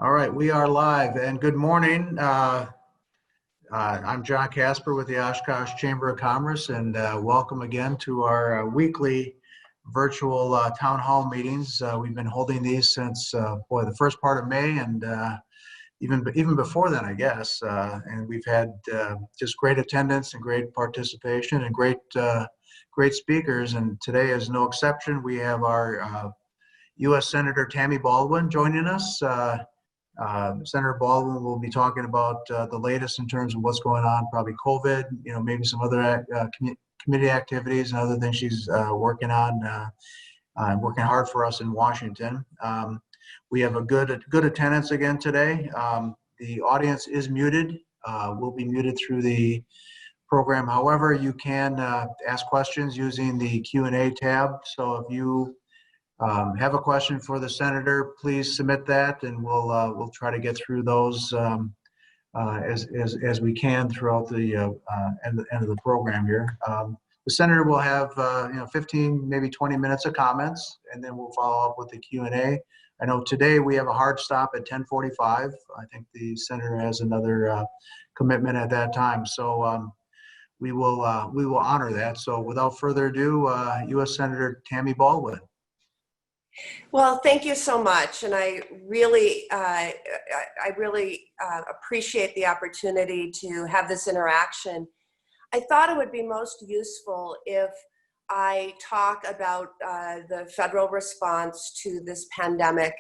All right, we are live and good morning. I'm John Casper with the Oshkosh Chamber of Commerce and welcome again to our weekly virtual town hall meetings. We've been holding these since, the first part of May and even before then, I guess. And we've had just great attendance and great participation and great speakers. And today is no exception. We have our U.S. Senator Tammy Baldwin joining us. Senator Baldwin will be talking about the latest in terms of what's going on, probably COVID, maybe some other committee activities and other things she's working on, working hard for us in Washington. We have a good attendance again today. The audience is muted. Will be muted through the program. However, you can ask questions using the Q&A tab. So if you have a question for the senator, please submit that, and we'll try to get through those as we can throughout the end of the program here. The senator will have 15, maybe 20 minutes of comments, and then we'll follow up with the Q&A. I know today we have a hard stop at 10:45. I think the senator has another commitment at that time, so we will honor that. So without further ado, U.S. Senator Tammy Baldwin. Well, thank you so much, and I really appreciate the opportunity to have this interaction. I thought it would be most useful if I talk about the federal response to this pandemic,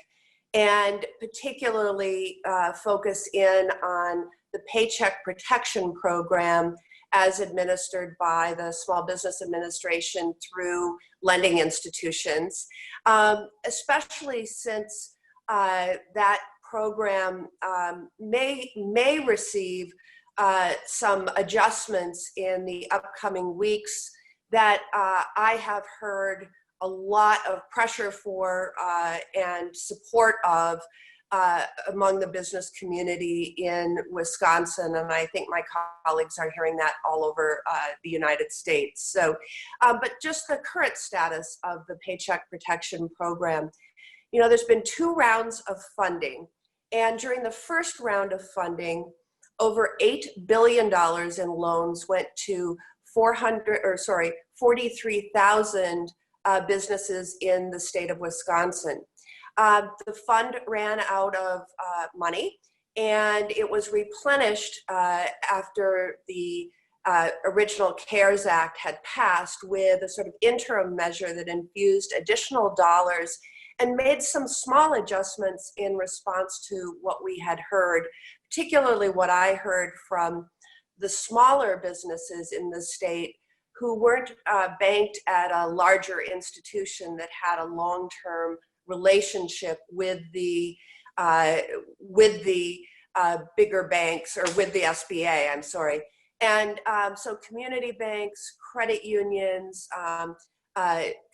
and particularly focus in on the Paycheck Protection Program as administered by the Small Business Administration through lending institutions, especially since that program may receive some adjustments in the upcoming weeks that I have heard a lot of pressure for and support of among the business community in Wisconsin, and I think my colleagues are hearing that all over the United States. So, but just the current status of the Paycheck Protection Program. There's been 2 rounds of funding, and during the first round of funding, over $8 billion in loans went to 43,000 businesses in the state of Wisconsin. The fund ran out of money, and it was replenished after the original CARES Act had passed with a sort of interim measure that infused additional dollars and made some small adjustments in response to what we had heard, particularly what I heard from the smaller businesses in the state who weren't banked at a larger institution that had a long-term relationship with the bigger banks, or with the SBA, I'm sorry. And so community banks, credit unions,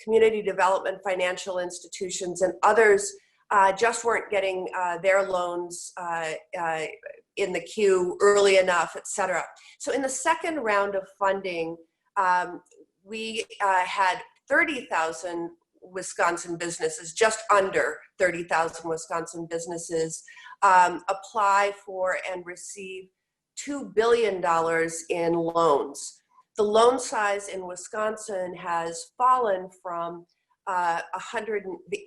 community development financial institutions, and others just weren't getting their loans in the queue early enough, et cetera. So in the second round of funding, we had 30,000 Wisconsin businesses, just under 30,000 Wisconsin businesses, apply for and receive $2 billion in loans. The loan size in Wisconsin has fallen from the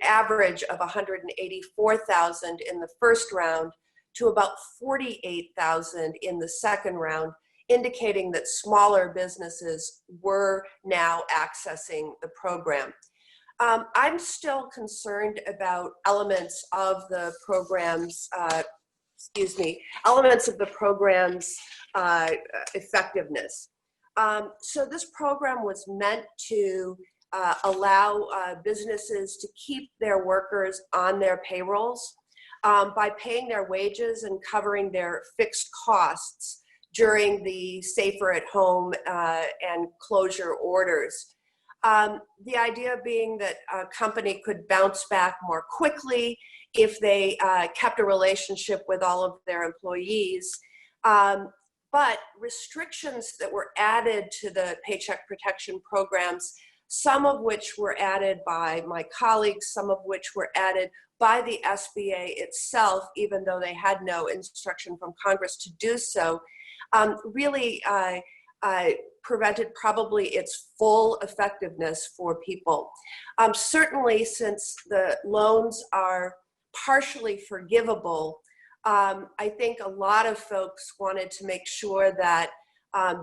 average of 184,000 in the first round to about 48,000 in the second round, indicating that smaller businesses were now accessing the program. I'm still concerned about elements of the program's, effectiveness. So this program was meant to allow businesses to keep their workers on their payrolls by paying their wages and covering their fixed costs during the safer at home and closure orders. The idea being that a company could bounce back more quickly if they kept a relationship with all of their employees. But restrictions that were added to the Paycheck Protection Programs, some of which were added by my colleagues, some of which were added by the SBA itself, even though they had no instruction from Congress to do so, really prevented probably its full effectiveness for people. Certainly, since the loans are partially forgivable, I think a lot of folks wanted to make sure that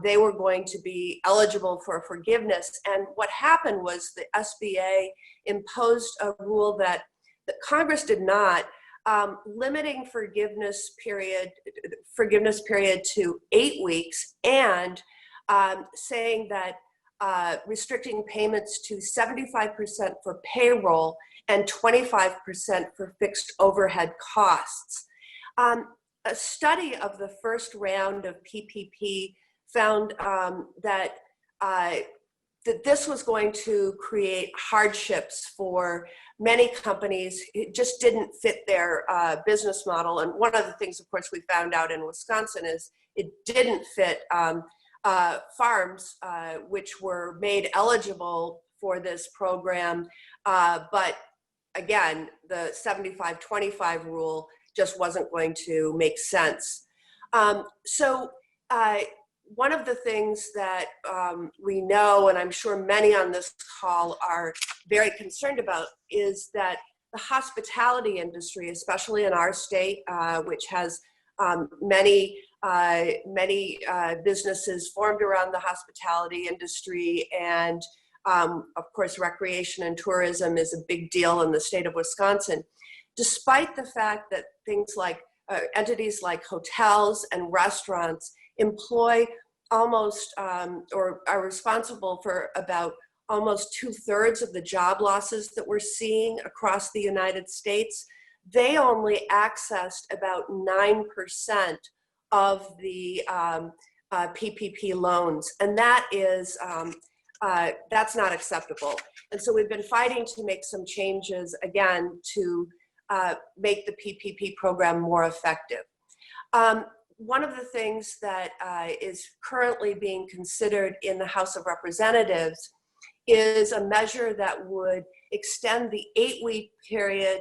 they were going to be eligible for forgiveness. And what happened was the SBA imposed a rule that Congress did not, limiting forgiveness period to 8 weeks, and saying that restricting payments to 75% for payroll and 25% for fixed overhead costs. A study of the first round of PPP found that this was going to create hardships for many companies. It just didn't fit their business model. And one of the things, of course, we found out in Wisconsin is it didn't fit farms which were made eligible for this program. But again, the 75-25 rule just wasn't going to make sense. So one of the things that we know, and I'm sure many on this call are very concerned about, is that the hospitality industry, especially in our state, which has many businesses formed around the hospitality industry, and of course, recreation and tourism is a big deal in the state of Wisconsin. Despite the fact that things like entities like hotels and restaurants employ almost or are responsible for about almost 2/3 of the job losses that we're seeing across the United States, they only accessed about 9% of the PPP loans, and that is that's not acceptable. And so we've been fighting to make some changes again to make the PPP program more effective. One of the things that is currently being considered in the House of Representatives is a measure that would extend the 8-week period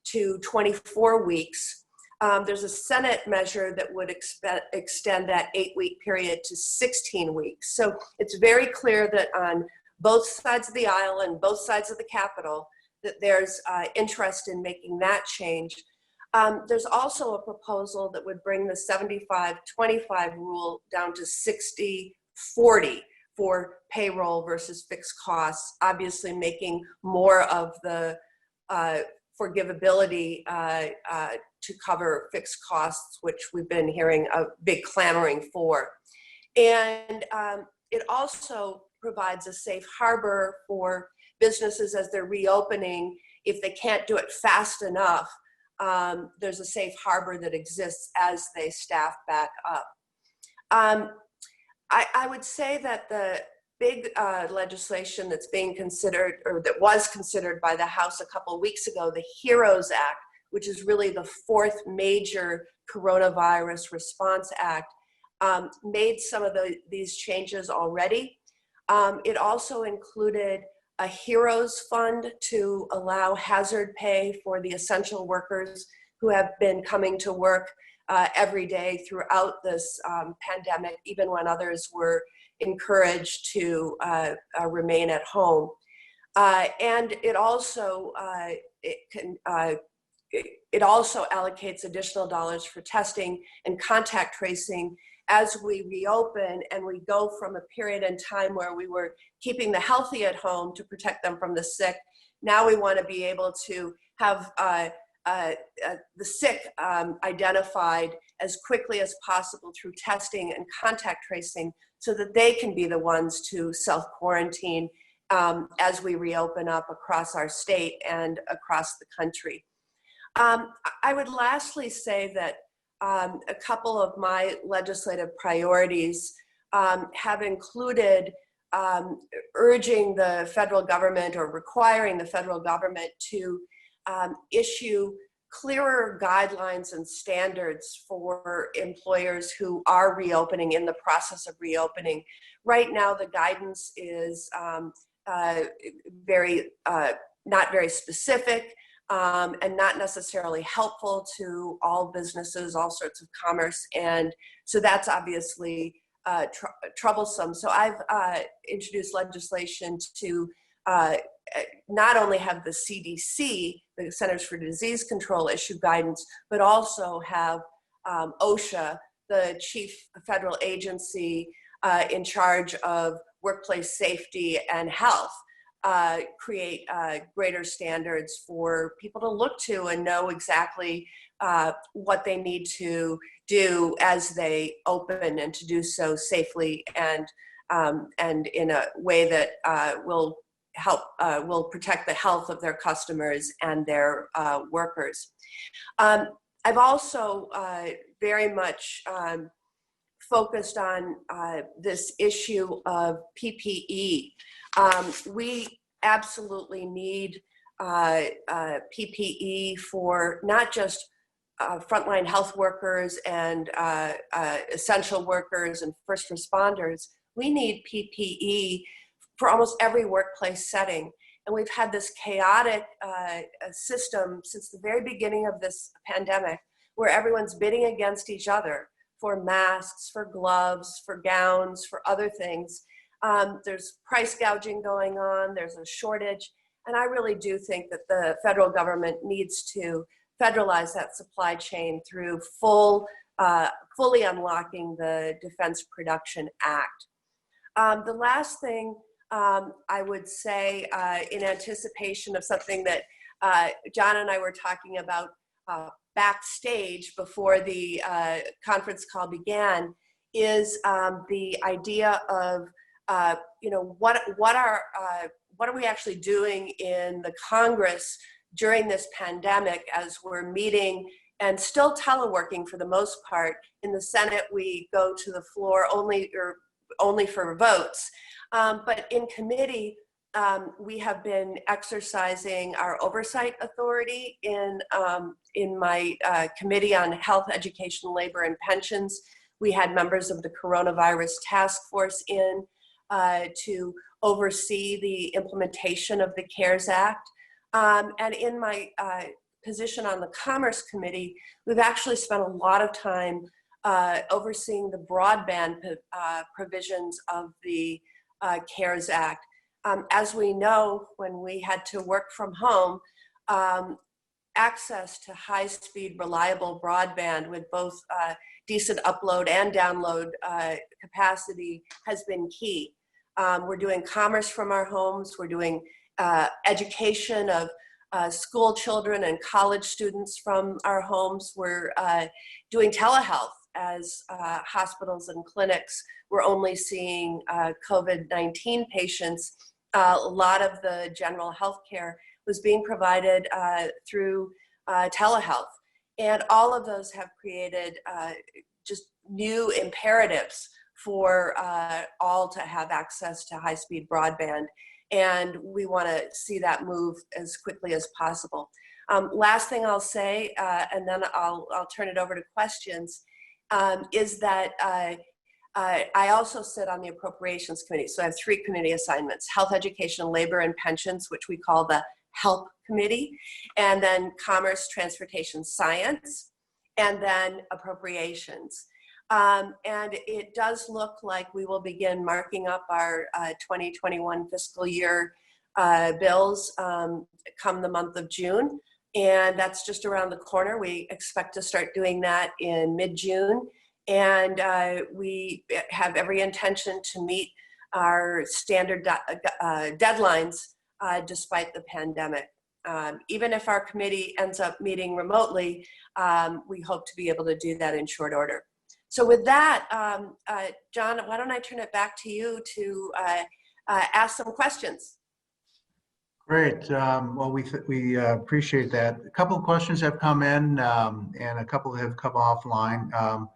to 24 weeks. There's a Senate measure that would extend that 8-week period to 16 weeks. So it's very clear that on both sides of the aisle and both sides of the Capitol that there's interest in making that change. There's also a proposal that would bring the 75-25 rule down to 60-40 for payroll versus fixed costs, obviously making more of the forgivability to cover fixed costs, which we've been hearing a big clamoring for. And it also provides a safe harbor for businesses as they're reopening. If they can't do it fast enough, there's a safe harbor that exists as they staff back up. I would say that the big legislation that's being considered, or that was considered by the House a couple of weeks ago, the HEROES Act, which is really the fourth major coronavirus response act, made some of these changes already. It also included a HEROES fund to allow hazard pay for the essential workers who have been coming to work every day throughout this pandemic, even when others were encouraged to remain at home. And it also allocates additional dollars for testing and contact tracing as we reopen and we go from a period in time where we were keeping the healthy at home to protect them from the sick. Now we want to be able to have the sick identified as quickly as possible through testing and contact tracing so that they can be the ones to self-quarantine as we reopen up across our state and across the country. I would lastly say that a couple of my legislative priorities have included urging the federal government or requiring the federal government to issue clearer guidelines and standards for employers who are reopening, in the process of reopening. Right now, the guidance is not very specific. and not necessarily helpful to all businesses, all sorts of commerce. And so that's obviously troublesome. So I've introduced legislation to not only have the CDC, the Centers for Disease Control, issue guidance, but also have OSHA, the chief federal agency in charge of workplace safety and health, create greater standards for people to look to and know exactly what they need to do as they open, and to do so safely and in a way that will help, will protect the health of their customers and their workers. I've also very much focused on this issue of PPE. We absolutely need PPE for not just frontline health workers and essential workers and first responders. We need PPE for almost every workplace setting. And we've had this chaotic system since the very beginning of this pandemic, where everyone's bidding against each other for masks, for gloves, for gowns, for other things. There's price gouging going on, there's a shortage, and I really do think that the federal government needs to federalize that supply chain through fully unlocking the Defense Production Act. The last thing I would say, in anticipation of something that John and I were talking about backstage before the conference call began, is the idea of what are we actually doing in the Congress during this pandemic, as we're meeting and still teleworking for the most part. In the Senate, we go to the floor only for votes. But in committee, we have been exercising our oversight authority in my Committee on Health, Education, Labor, and Pensions. We had members of the Coronavirus Task Force in to oversee the implementation of the CARES Act. And in my position on the Commerce Committee, we've actually spent a lot of time overseeing the broadband provisions of the CARES Act. As we know, when we had to work from home, access to high-speed, reliable broadband with both decent upload and download capacity has been key. We're doing commerce from our homes. We're doing education of school children and college students from our homes. We're doing telehealth, as hospitals and clinics were only seeing COVID-19 patients. A lot of the general health care was being provided through telehealth. And all of those have created just new imperatives for all to have access to high-speed broadband. And we want to see that move as quickly as possible. Last thing I'll say, and then I'll turn it over to questions, is that I also sit on the Appropriations Committee. So I have 3 committee assignments: Health, Education, Labor, and Pensions, which we call the HELP Committee, and then Commerce, Transportation, Science, and then Appropriations. And it does look like we will begin marking up our 2021 fiscal year bills come the month of June. And that's just around the corner. We expect to start doing that in mid-June. And we have every intention to meet our standard deadlines despite the pandemic. Even if our committee ends up meeting remotely, we hope to be able to do that in short order. So with that, John, why don't I turn it back to you to ask some questions? Great. Well, we appreciate that. A couple of questions have come in, and a couple have come offline.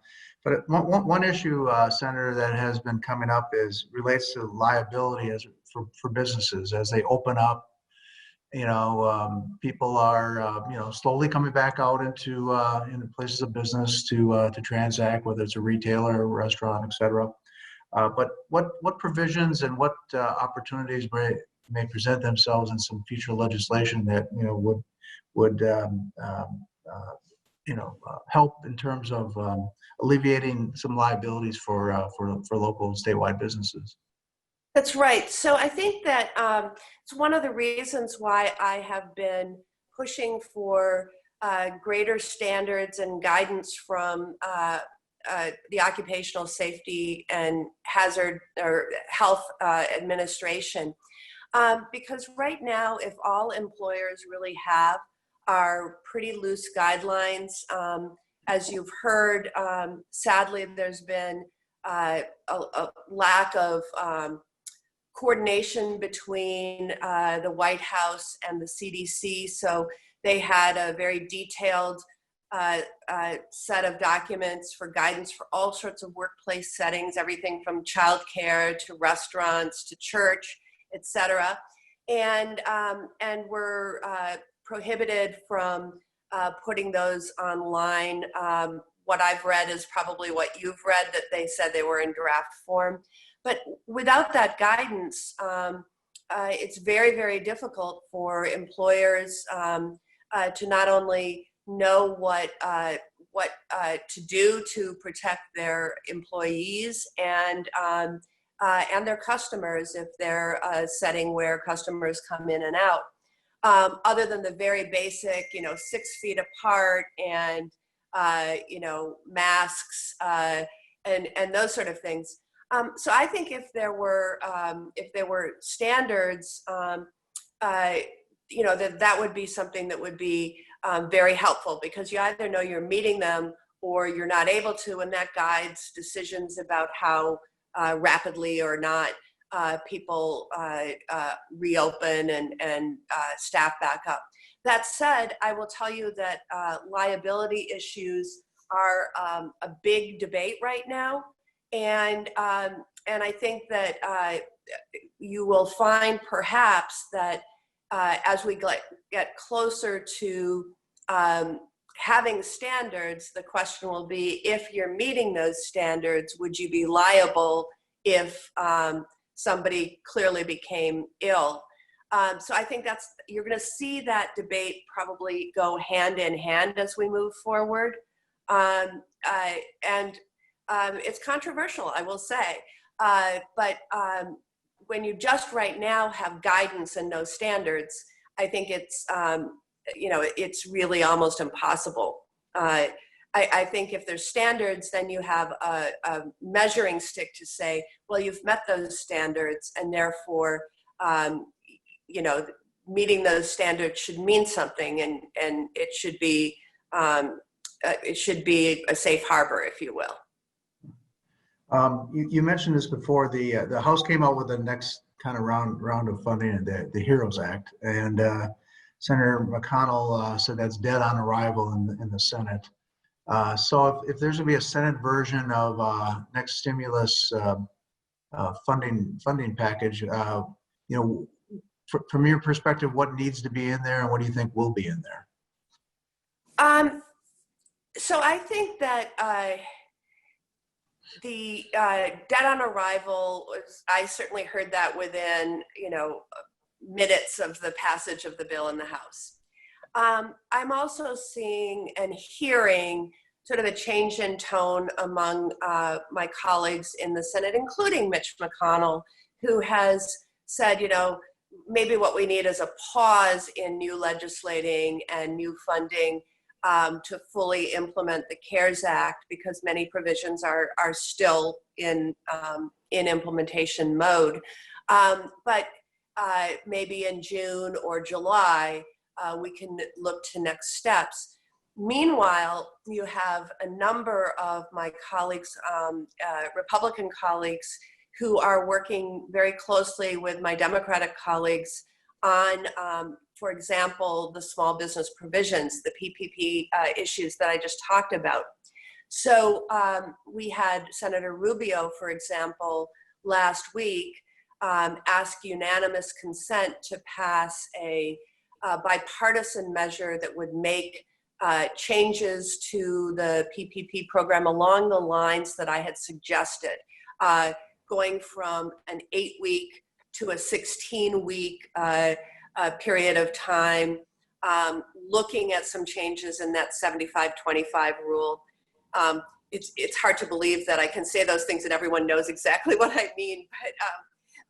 But one issue, Senator, that has been coming up relates to liability for businesses as they open up. People are slowly coming back out into places of business to transact, whether it's a retailer, a restaurant, etc. But what provisions and what opportunities may present themselves in some future legislation that would would help in terms of alleviating some liabilities for local and statewide businesses. That's right. So I think that it's one of the reasons why I have been pushing for greater standards and guidance from the Occupational Safety and Hazard or Health Administration. Because right now, if all employers really have are pretty loose guidelines, as you've heard, sadly, there's been a lack of coordination between the White House and the CDC. So they had a very detailed set of documents for guidance for all sorts of workplace settings, everything from childcare to restaurants to church, etc. And we're prohibited from putting those online. What I've read is probably what you've read, that they said they were in draft form. But without that guidance, it's very, very difficult for employers to not only know what to do to protect their employees and their customers if they're a setting where customers come in and out. Other than the very basic, 6 feet apart and masks and those sort of things. So I think if there were standards, that would be something that would be very helpful, because you either know you're meeting them or you're not able to, and that guides decisions about how rapidly or not people reopen and staff back up. That said, I will tell you that liability issues are a big debate right now. And I think that you will find perhaps that as we get closer to having standards, the question will be, if you're meeting those standards, would you be liable if somebody clearly became ill? So I think you're going to see that debate probably go hand in hand as we move forward. It's controversial, I will say, but when you just right now have guidance and no standards, I think it's it's really almost impossible. I think if there's standards, then you have a measuring stick to say, well, you've met those standards, and therefore, meeting those standards should mean something, and it should be a safe harbor, if you will. You mentioned this before. The House came out with the next kind of round of funding, the HEROES Act, and Senator McConnell said that's dead on arrival in the Senate. So if there's going to be a Senate version of next stimulus funding package, from your perspective, what needs to be in there, and what do you think will be in there? So I think that the dead on arrival I certainly heard that within minutes of the passage of the bill in the House. I'm also seeing and hearing sort of a change in tone among my colleagues in the Senate, including Mitch McConnell, who has said, maybe what we need is a pause in new legislating and new funding to fully implement the CARES Act, because many provisions are still in implementation mode. But maybe in June or July, we can look to next steps. Meanwhile, you have a number of my colleagues, Republican colleagues, who are working very closely with my Democratic colleagues on, for example, the small business provisions, the PPP issues that I just talked about. So we had Senator Rubio, for example, last week ask unanimous consent to pass a bipartisan measure that would make changes to the PPP program along the lines that I had suggested, going from an 8-week to a 16-week period of time, looking at some changes in that 75-25 rule. It's hard to believe that I can say those things and everyone knows exactly what I mean,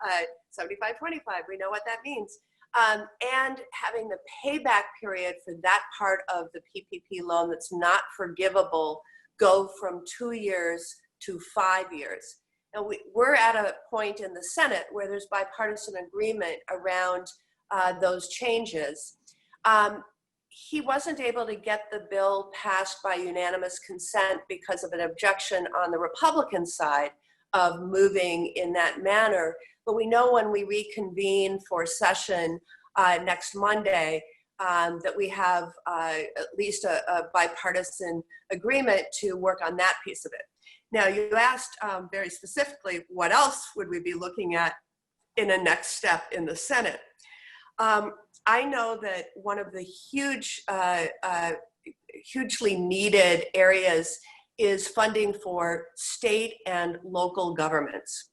but 75-25, we know what that means. And having the payback period for that part of the PPP loan that's not forgivable go from 2 years to 5 years. Now we're at a point in the Senate where there's bipartisan agreement around those changes. He wasn't able to get the bill passed by unanimous consent because of an objection on the Republican side of moving in that manner. But we know when we reconvene for session next Monday that we have at least a bipartisan agreement to work on that piece of it. Now, you asked very specifically, what else would we be looking at in a next step in the Senate? I know that one of the hugely needed areas is funding for state and local governments.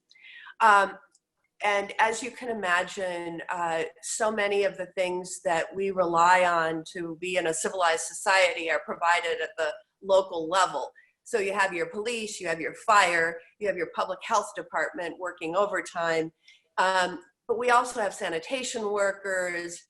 And as you can imagine, so many of the things that we rely on to be in a civilized society are provided at the local level. So you have your police, you have your fire, you have your public health department working overtime. But we also have sanitation workers,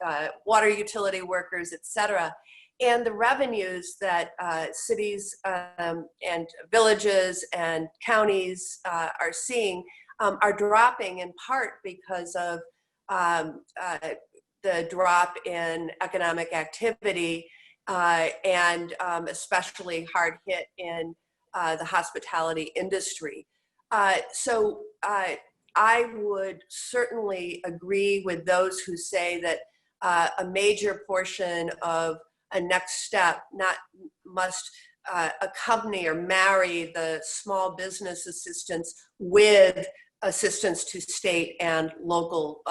water utility workers, et cetera. And the revenues that cities and villages and counties are seeing are dropping in part because of the drop in economic activity and especially hard hit in the hospitality industry. So I would certainly agree with those who say that a major portion of a next step must accompany or marry the small business assistance with assistance to state and local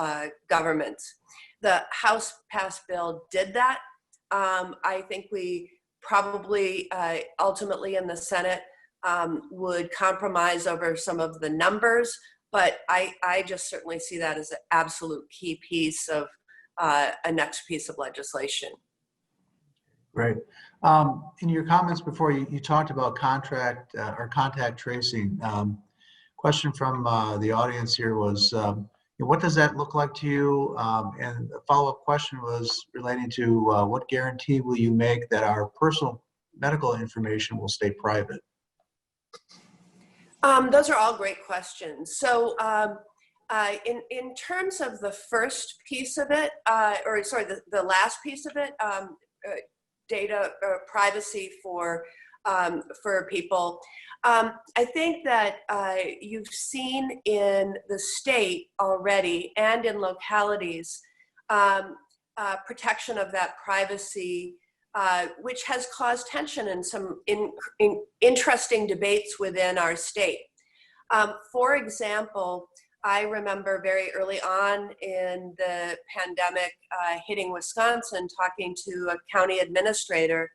governments. The House passed bill did that. I think we probably ultimately in the Senate would compromise over some of the numbers, but I just certainly see that as an absolute key piece of a next piece of legislation. Great. In your comments before, you talked about contract or contact tracing. Question from the audience here was, what does that look like to you? And a follow-up question was relating to what guarantee will you make that our personal medical information will stay private? Those are all great questions. So in terms of the first piece of it, or sorry, the last piece of it, data privacy for people, I think that you've seen in the state already and in localities protection of that privacy, which has caused tension and some interesting debates within our state. For example, I remember very early on in the pandemic hitting Wisconsin, talking to a county administrator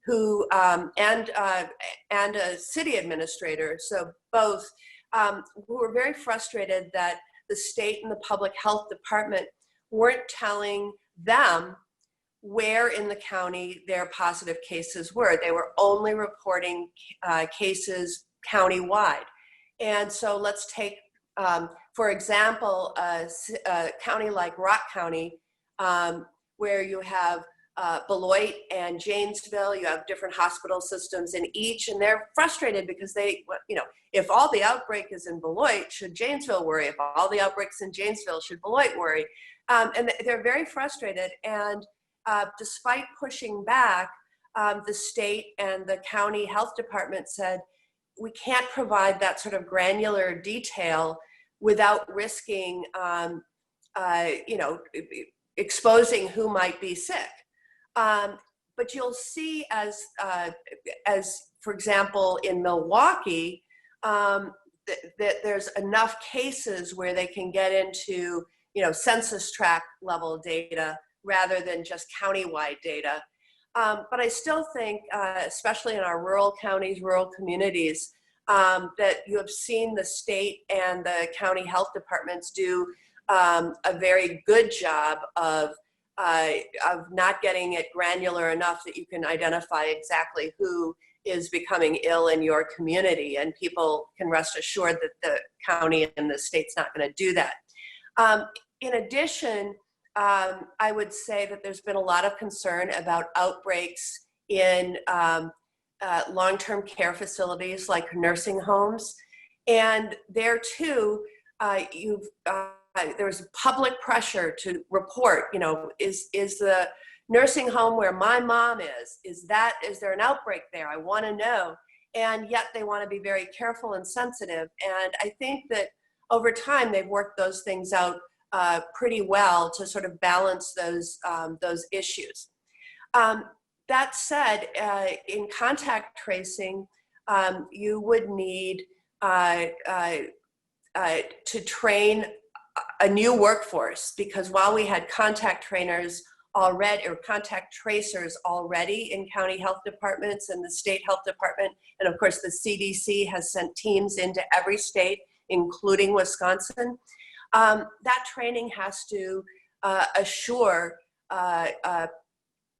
who and a city administrator, so both, who were very frustrated that the state and the public health department weren't telling them where in the county their positive cases were. They were only reporting cases countywide. And so let's take, for example, a county like Rock County, where you have Beloit and Janesville, you have different hospital systems in each, and they're frustrated because they, if all the outbreak is in Beloit, should Janesville worry? If all the outbreaks in Janesville, should Beloit worry? And they're very frustrated. And despite pushing back, the state and the county health department said, we can't provide that sort of granular detail without risking, exposing who might be sick. But you'll see as for example, in Milwaukee, that there's enough cases where they can get into, census tract level data rather than just countywide data. But I still think, especially in our rural counties, rural communities, that you have seen the state and the county health departments do a very good job of of not getting it granular enough that you can identify exactly who is becoming ill in your community, and people can rest assured that the county and the state's not going to do that. In addition, I would say that there's been a lot of concern about outbreaks in long-term care facilities like nursing homes, and there too, there's public pressure to report, is the nursing home where my mom is there an outbreak there? I want to know. And yet they want to be very careful and sensitive. And I think that over time they've worked those things out pretty well to sort of balance those issues. That said, in contact tracing, you would need to train a new workforce, because while we had contact trainers already, or contact tracers already in county health departments and the state health department, and of course the CDC has sent teams into every state, including Wisconsin, that training has to assure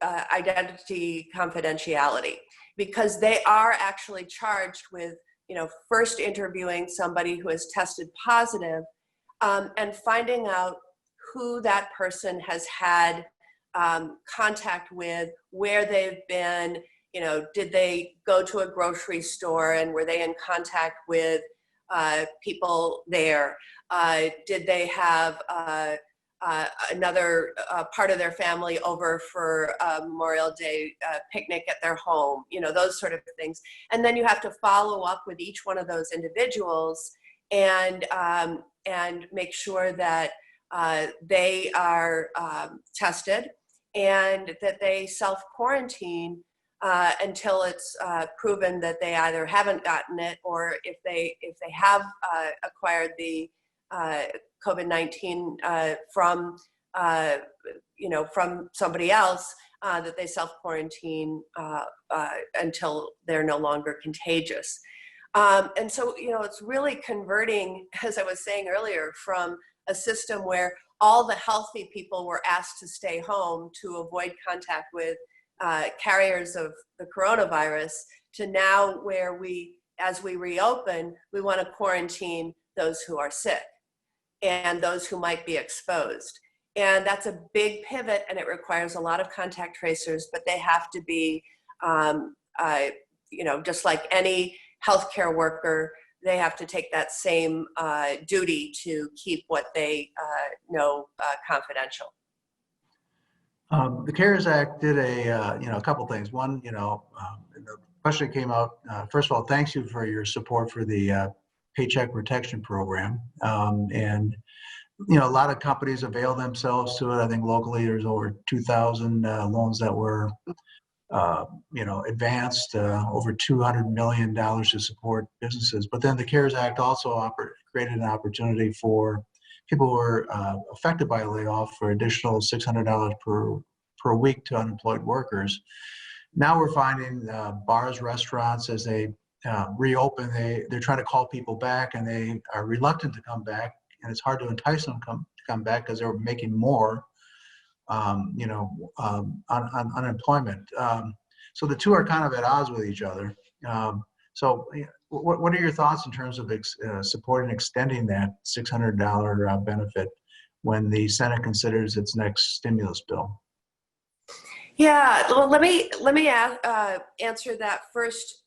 identity confidentiality, because they are actually charged with first interviewing somebody who has tested positive, and finding out who that person has had contact with, where they've been, did they go to a grocery store and were they in contact with people there? Did they have another part of their family over for a Memorial Day picnic at their home? Those sort of things. And then you have to follow up with each one of those individuals and make sure that they are tested and that they self-quarantine until it's proven that they either haven't gotten it, or if they have acquired the COVID-19 from somebody else, that they self-quarantine until they're no longer contagious. And so, it's really converting, as I was saying earlier, from a system where all the healthy people were asked to stay home to avoid contact with carriers of the coronavirus, to now where as we reopen, we want to quarantine those who are sick and those who might be exposed. And that's a big pivot, and it requires a lot of contact tracers, but they have to be, just like any healthcare worker, they have to take that same duty to keep what they know confidential. The CARES Act did a couple things. One, the question came out. First of all, thanks you for your support for the Paycheck Protection Program, and a lot of companies avail themselves to it. I think locally there's over 2,000 loans that were advanced, over $200 million to support businesses. But then the CARES Act also created an opportunity for people who were affected by a layoff for additional $600 per week to unemployed workers. Now we're finding bars, restaurants, as they reopen, they're trying to call people back, and they are reluctant to come back, and it's hard to entice them to come back because they're making more on unemployment. So the two are kind of at odds with each other. So what are your thoughts in terms of supporting extending that $600 benefit when the Senate considers its next stimulus bill? Yeah, well, let me answer that first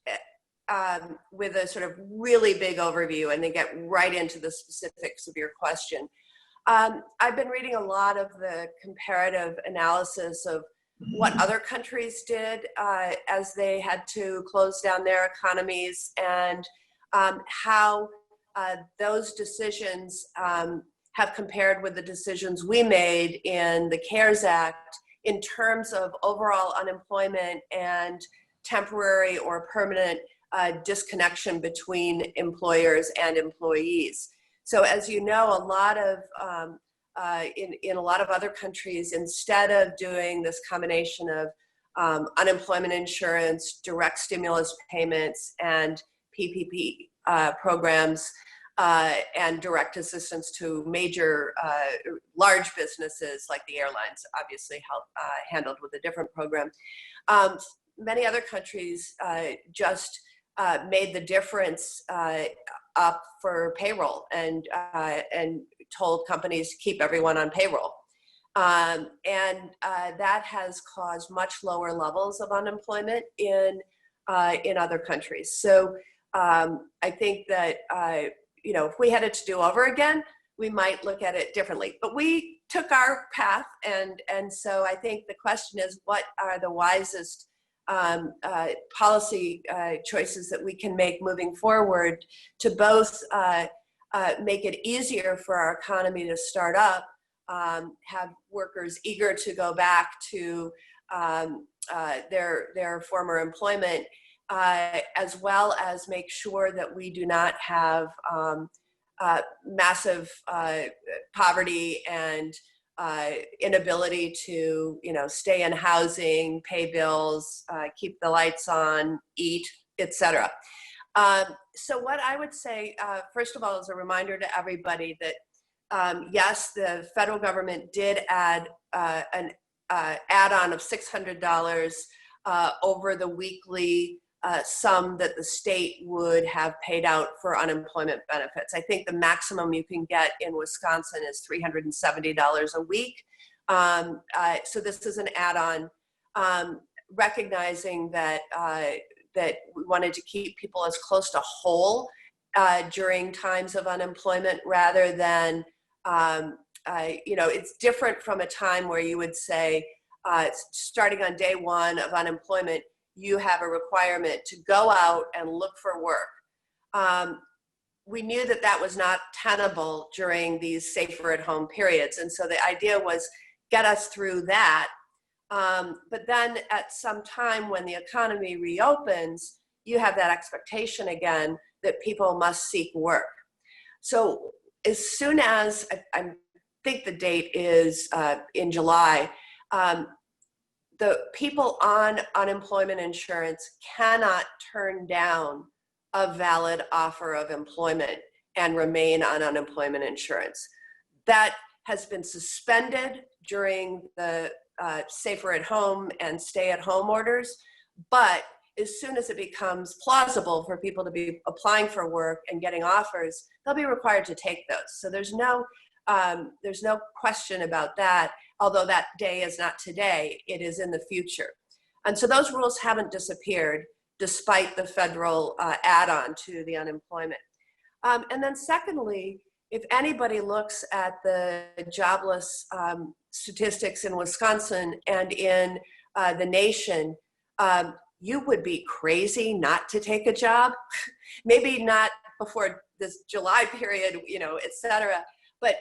with a sort of really big overview, and then get right into the specifics of your question. I've been reading a lot of the comparative analysis of what other countries did as they had to close down their economies, and how those decisions have compared with the decisions we made in the CARES Act in terms of overall unemployment and temporary or permanent disconnection between employers and employees. So as you know, a lot of in a lot of other countries, instead of doing this combination of unemployment insurance, direct stimulus payments, and PPP programs, and direct assistance to major, large businesses like the airlines, obviously handled with a different program. Many other countries just made the difference up for payroll and told companies to keep everyone on payroll. That has caused much lower levels of unemployment in other countries. So I think that if we had it to do over again, we might look at it differently. But we took our path, and so I think the question is, what are the wisest policy choices that we can make moving forward to both make it easier for our economy to start up, have workers eager to go back to their former employment, as well as make sure that we do not have massive poverty and inability to, stay in housing, pay bills, keep the lights on, eat, etc. So what I would say, first of all, is a reminder to everybody that yes, the federal government did add an add-on of $600 over the weekly sum that the state would have paid out for unemployment benefits. I think the maximum you can get in Wisconsin is $370 a week. So this is an add-on, recognizing that that we wanted to keep people as close to whole during times of unemployment, rather than it's different from a time where you would say, starting on day one of unemployment, you have a requirement to go out and look for work. We knew that that was not tenable during these safer at home periods. And so the idea was get us through that. But then at some time when the economy reopens, you have that expectation again that people must seek work. So as soon as, I think the date is in July, the people on unemployment insurance cannot turn down a valid offer of employment and remain on unemployment insurance. That has been suspended during the safer at home and stay at home orders, but as soon as it becomes plausible for people to be applying for work and getting offers, they'll be required to take those. So there's no question about that. Although that day is not today, it is in the future. And so those rules haven't disappeared despite the federal add-on to the unemployment. And then secondly, if anybody looks at the jobless statistics in Wisconsin and in the nation, you would be crazy not to take a job. Maybe not before this July period, et cetera. But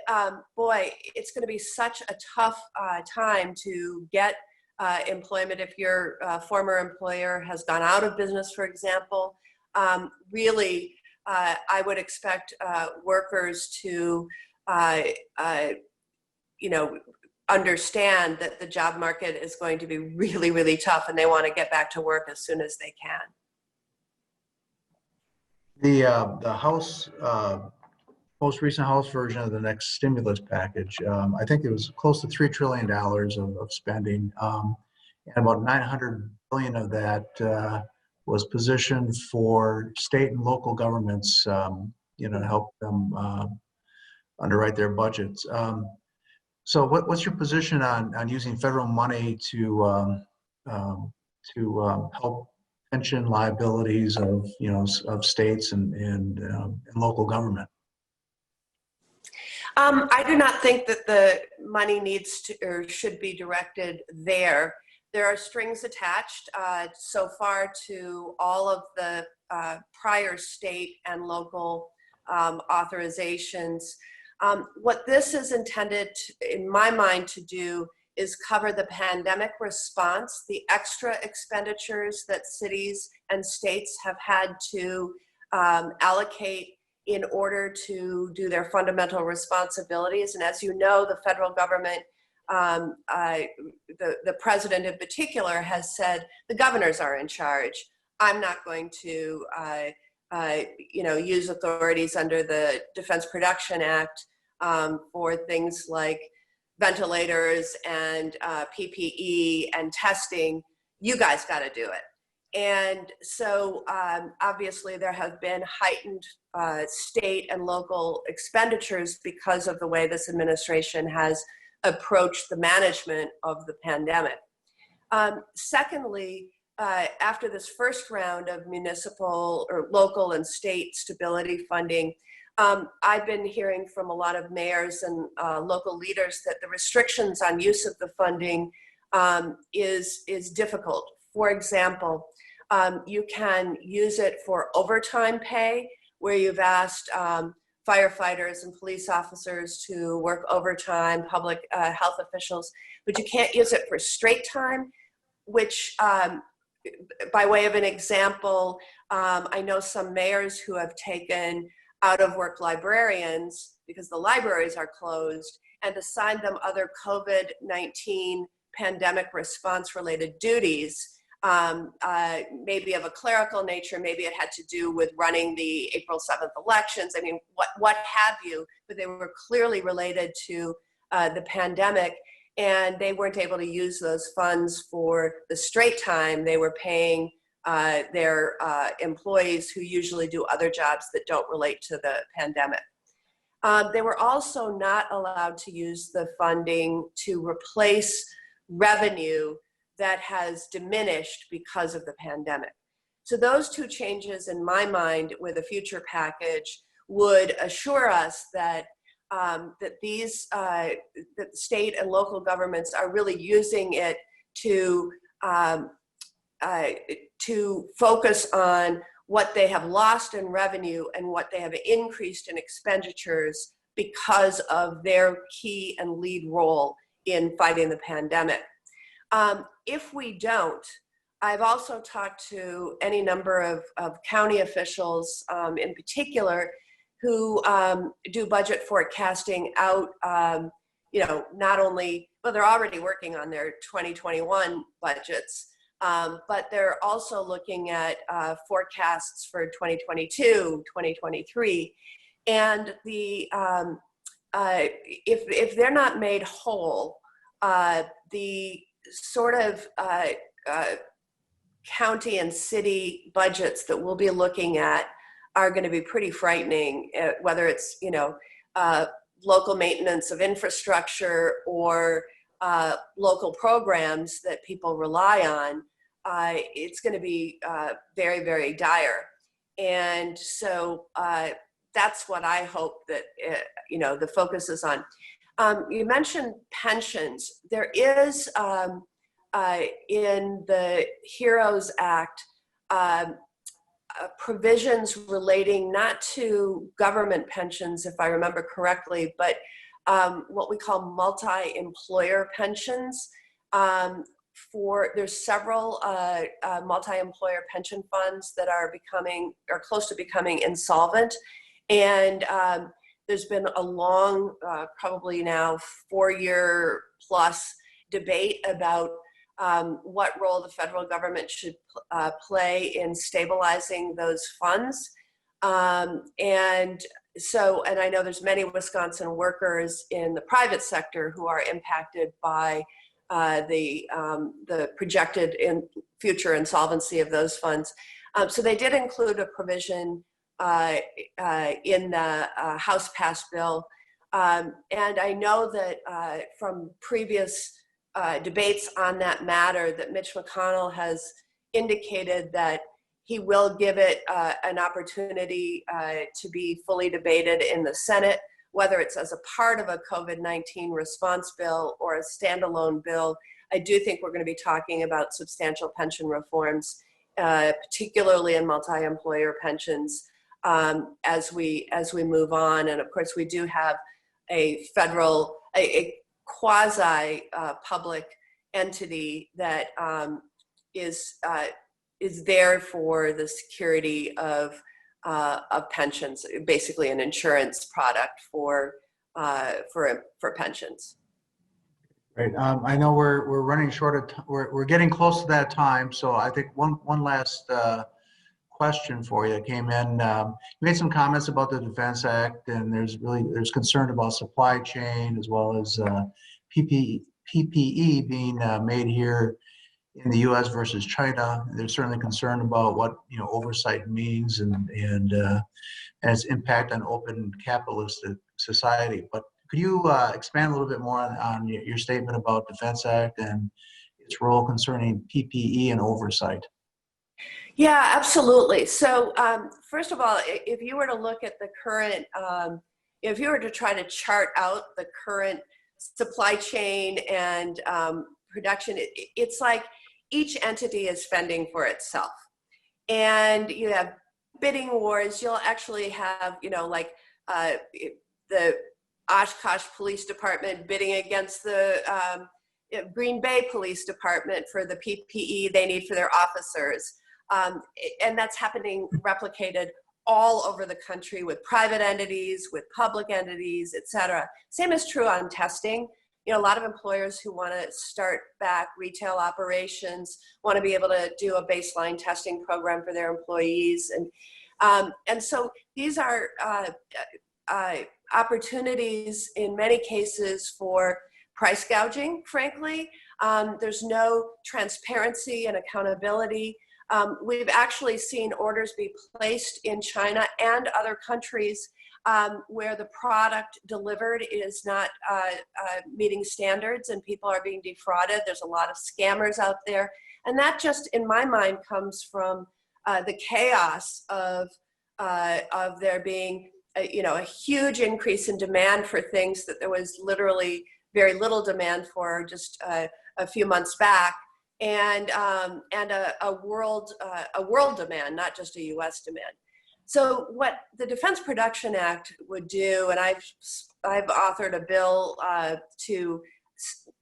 boy, it's going to be such a tough time to get employment if your former employer has gone out of business, for example. Really, I would expect workers to, understand that the job market is going to be really, really tough, and they want to get back to work as soon as they can. The House, most recent House version of the next stimulus package, I think it was close to $3 trillion of spending, and about $900 billion of that was positioned for state and local governments, to help them underwrite their budgets. So what's your position on using federal money to help pension liabilities of states and local government? I do not think that the money needs to or should be directed there. There are strings attached so far to all of the prior state and local authorizations. What this is intended, in my mind, to do is cover the pandemic response, the extra expenditures that cities and states have had to allocate in order to do their fundamental responsibilities. And as you know, the federal government, the president in particular, has said the governors are in charge. I'm not going to use authorities under the Defense Production Act for things like ventilators and PPE and testing, you guys got to do it. And so obviously there have been heightened state and local expenditures because of the way this administration has approached the management of the pandemic. Secondly, after this first round of municipal or local and state stability funding, I've been hearing from a lot of mayors and local leaders that the restrictions on use of the funding is difficult. For example, you can use it for overtime pay, where you've asked firefighters and police officers to work overtime, public health officials, but you can't use it for straight time, which, by way of an example, I know some mayors who have taken out-of-work librarians, because the libraries are closed, and assigned them other COVID-19 pandemic response-related duties, maybe of a clerical nature, maybe it had to do with running the April 7th elections, I mean, what have you, but they were clearly related to the pandemic, and they weren't able to use those funds for the straight time. They were paying their employees who usually do other jobs that don't relate to the pandemic. They were also not allowed to use the funding to replace revenue that has diminished because of the pandemic. So those two changes, in my mind, with a future package would assure us that that state and local governments are really using it to focus on what they have lost in revenue and what they have increased in expenditures because of their key and lead role in fighting the pandemic. If we don't, I've also talked to any number of county officials in particular who do budget forecasting out, not only, well, they're already working on their 2021 budgets, but they're also looking at forecasts for 2022, 2023. And if they're not made whole, the sort of county and city budgets that we'll be looking at are going to be pretty frightening, whether it's, local maintenance of infrastructure or local programs that people rely on. It's going to be very, very dire. And so that's what I hope that, the focus is on. You mentioned pensions. There is in the HEROES Act provisions relating not to government pensions, if I remember correctly, but what we call multi-employer pensions. There's several multi-employer pension funds that are close to becoming insolvent, and there's been a long, probably now 4-year plus debate about what role the federal government should play in stabilizing those funds. And I know there's many Wisconsin workers in the private sector who are impacted by the projected future insolvency of those funds. So they did include a provision in the House passed bill. And I know that from previous debates on that matter that Mitch McConnell has indicated that he will give it an opportunity to be fully debated in the Senate, whether it's as a part of a COVID-19 response bill or a standalone bill. I do think we're going to be talking about substantial pension reforms, particularly in multi-employer pensions, as we move on. And of course, we do have a federal, a quasi-public entity that is there for the security of pensions, basically an insurance product for pensions. Right. I know we're running short of we're getting close to that time, so I think one last question for you came in. You made some comments about the Defense Act, and there's concern about supply chain as well as PPE being made here in the U.S. versus China. There's certainly concern about what oversight means and its impact on open capitalistic society. But could you expand a little bit more on your statement about Defense Act and its role concerning PPE and oversight? Yeah, absolutely. So first of all, if you were to look at the current, if you were to try to chart out the current supply chain and production, it's like each entity is fending for itself. And you have bidding wars. You'll actually have, like the Oshkosh Police Department bidding against the Green Bay Police Department for the PPE they need for their officers. And that's happening, replicated all over the country with private entities, with public entities, et cetera. Same is true on testing. A lot of employers who want to start back retail operations want to be able to do a baseline testing program for their employees. And so these are opportunities in many cases for price gouging, frankly. There's no transparency and accountability. We've actually seen orders be placed in China and other countries where the product delivered is not meeting standards and people are being defrauded. There's a lot of scammers out there. And that just, in my mind, comes from the chaos of there being a huge increase in demand for things that there was literally very little demand for just a few months back. And a world demand, not just a U.S. demand. So what the Defense Production Act would do, and I've authored a bill to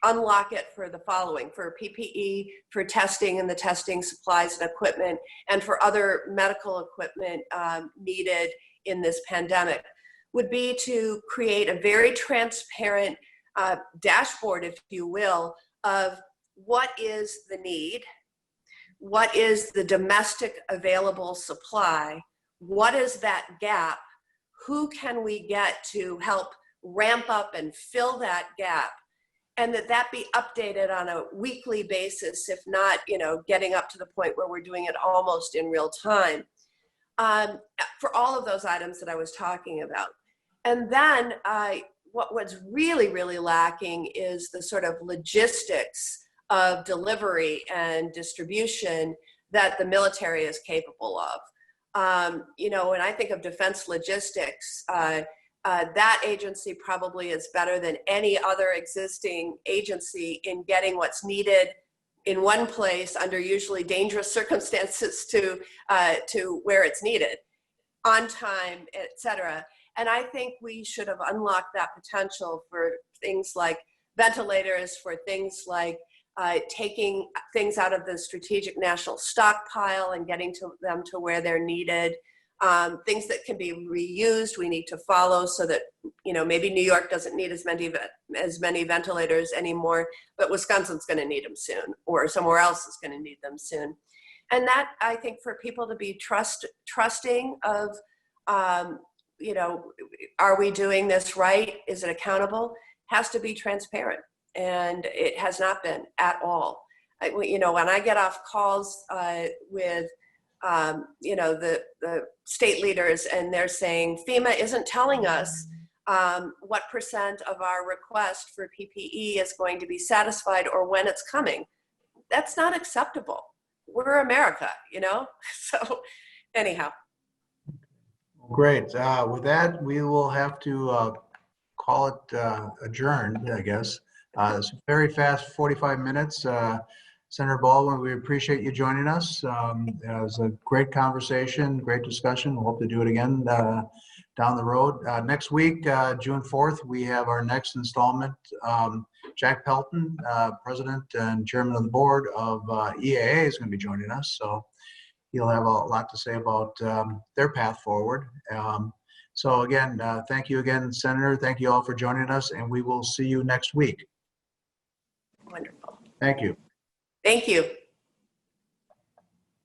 unlock it for the following: for PPE, for testing and the testing supplies and equipment, and for other medical equipment needed in this pandemic, would be to create a very transparent dashboard, if you will, of what is the need, what is the domestic available supply, what is that gap, who can we get to help ramp up and fill that gap, and that be updated on a weekly basis, if not, getting up to the point where we're doing it almost in real time, for all of those items that I was talking about. And then what's really, really lacking is the sort of logistics of delivery and distribution that the military is capable of. When I think of defense logistics, that agency probably is better than any other existing agency in getting what's needed in one place under usually dangerous circumstances to where it's needed, on time, et cetera. And I think we should have unlocked that potential for things like ventilators, for things like taking things out of the strategic national stockpile and getting them to where they're needed. Things that can be reused, we need to follow so that, maybe New York doesn't need as many ventilators anymore, but Wisconsin's going to need them soon, or somewhere else is going to need them soon. And that, I think, for people to be trusting of, are we doing this right? Is it accountable? Has to be transparent. And it has not been at all. When I get off calls with, the state leaders, and they're saying FEMA isn't telling us what % of our request for PPE is going to be satisfied or when it's coming. That's not acceptable. We're America, So anyhow. Great. With that, we will have to call it adjourned, I guess. It's a very fast 45 minutes. Senator Baldwin, we appreciate you joining us. It was a great conversation, great discussion. We'll hope to do it again down the road. Next week, June 4th, we have our next installment. Jack Pelton, President and Chairman of the Board of EAA, is going to be joining us. So he'll have a lot to say about their path forward. So again, thank you again, Senator. Thank you all for joining us, and we will see you next week. Wonderful. Thank you. Thank you.